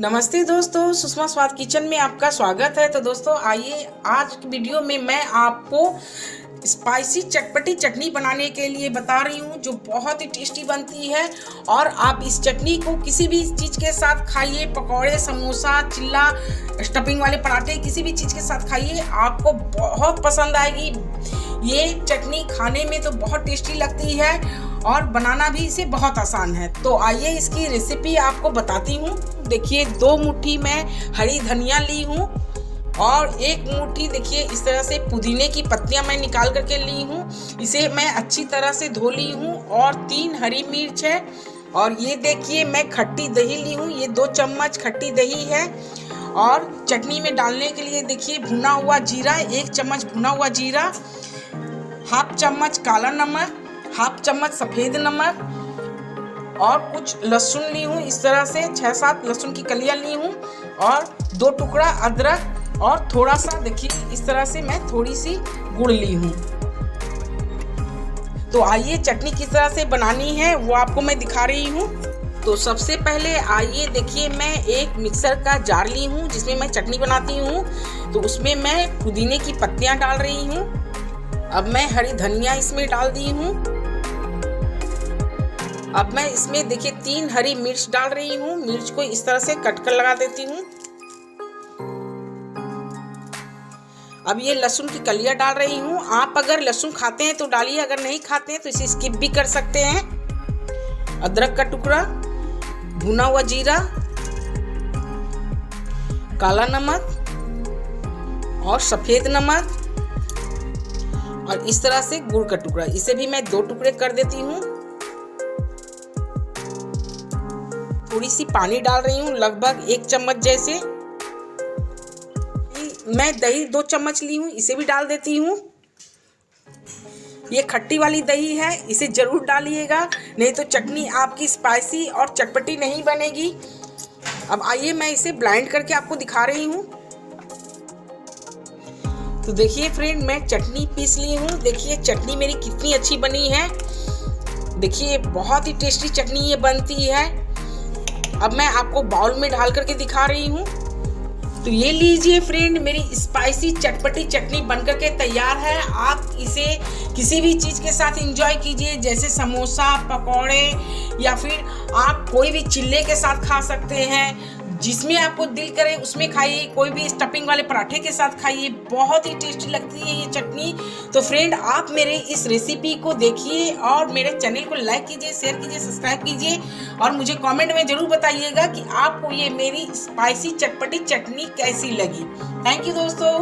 नमस्ते दोस्तों, सुषमा स्वाद किचन में आपका स्वागत है। तो दोस्तों आइए, आज की वीडियो में मैं आपको स्पाइसी चटपटी चटनी बनाने के लिए बता रही हूँ, जो बहुत ही टेस्टी बनती है। और आप इस चटनी को किसी भी चीज़ के साथ खाइए, पकौड़े, समोसा, चिल्ला, स्टफिंग वाले पराठे, किसी भी चीज़ के साथ खाइए, आपको बहुत पसंद आएगी। ये चटनी खाने में तो बहुत टेस्टी लगती है और बनाना भी इसे बहुत आसान है। तो आइए इसकी रेसिपी आपको बताती हूँ। देखिए, 2 मुट्ठी मैं हरी धनिया ली हूँ और 1 मुट्ठी देखिए इस तरह से पुदीने की पत्तियां मैं निकाल करके ली हूँ। इसे मैं अच्छी तरह से धो ली हूँ। और 3 हरी मिर्च है। और ये देखिए मैं खट्टी दही ली हूँ, ये 2 चम्मच खट्टी दही है। और चटनी में डालने के लिए देखिए भुना हुआ जीरा, 1 चम्मच भुना हुआ जीरा, हाफ चम्मच काला नमक, हाफ चम्मच सफ़ेद नमक, और कुछ लहसुन ली हूँ। इस तरह से 6-7 लहसुन की कलियां ली हूँ और 2 टुकड़ा अदरक, और थोड़ा सा देखिए इस तरह से मैं थोड़ी सी गुड़ ली हूँ। तो आइए चटनी किस तरह से बनानी है वो आपको मैं दिखा रही हूँ। तो सबसे पहले आइए देखिए, मैं एक मिक्सर का जार ली हूँ जिसमें मैं चटनी बनाती हूँ। तो उसमें मैं पुदीने की पत्तियाँ डाल रही हूँ। अब मैं हरी धनिया इसमें डाल दी हूँ। अब मैं इसमें देखिए 3 हरी मिर्च डाल रही हूँ। मिर्च को इस तरह से कट कर लगा देती हूँ। अब ये लहसुन की कलियां डाल रही हूँ। आप अगर लहसुन खाते हैं तो डालिए, अगर नहीं खाते हैं तो इसे स्किप भी कर सकते हैं। अदरक का टुकड़ा, भुना हुआ जीरा, काला नमक और सफ़ेद नमक, और इस तरह से गुड़ का टुकड़ा, इसे भी मैं 2 टुकड़े कर देती हूँ। थोड़ी सी पानी डाल रही हूँ, लगभग 1 चम्मच जैसे। मैं दही 2 चम्मच ली हूँ, इसे भी डाल देती हूँ। ये खट्टी वाली दही है, इसे जरूर डालिएगा, नहीं तो चटनी आपकी स्पाइसी और चटपटी नहीं बनेगी। अब आइए मैं इसे ब्लेंड करके आपको दिखा रही हूँ। तो देखिए फ्रेंड, मैं चटनी पीस ली हूँ। देखिए चटनी मेरी कितनी अच्छी बनी है। देखिए बहुत ही टेस्टी चटनी ये बनती है। अब मैं आपको बाउल में डाल करके दिखा रही हूँ। तो ये लीजिए फ्रेंड, मेरी स्पाइसी चटपटी चटनी बनकर के तैयार है। आप इसे किसी भी चीज़ के साथ एंजॉय कीजिए, जैसे समोसा, पकौड़े, या फिर आप कोई भी चिल्ले के साथ खा सकते हैं। जिसमें आपको दिल करे उसमें खाइए, कोई भी स्टफिंग वाले पराठे के साथ खाइए, बहुत ही टेस्टी लगती है ये चटनी। तो फ्रेंड, आप मेरे इस रेसिपी को देखिए और मेरे चैनल को लाइक कीजिए, शेयर कीजिए, सब्सक्राइब कीजिए, और मुझे कमेंट में ज़रूर बताइएगा कि आपको ये मेरी स्पाइसी चटपटी चटनी कैसी लगी। थैंक यू दोस्तों।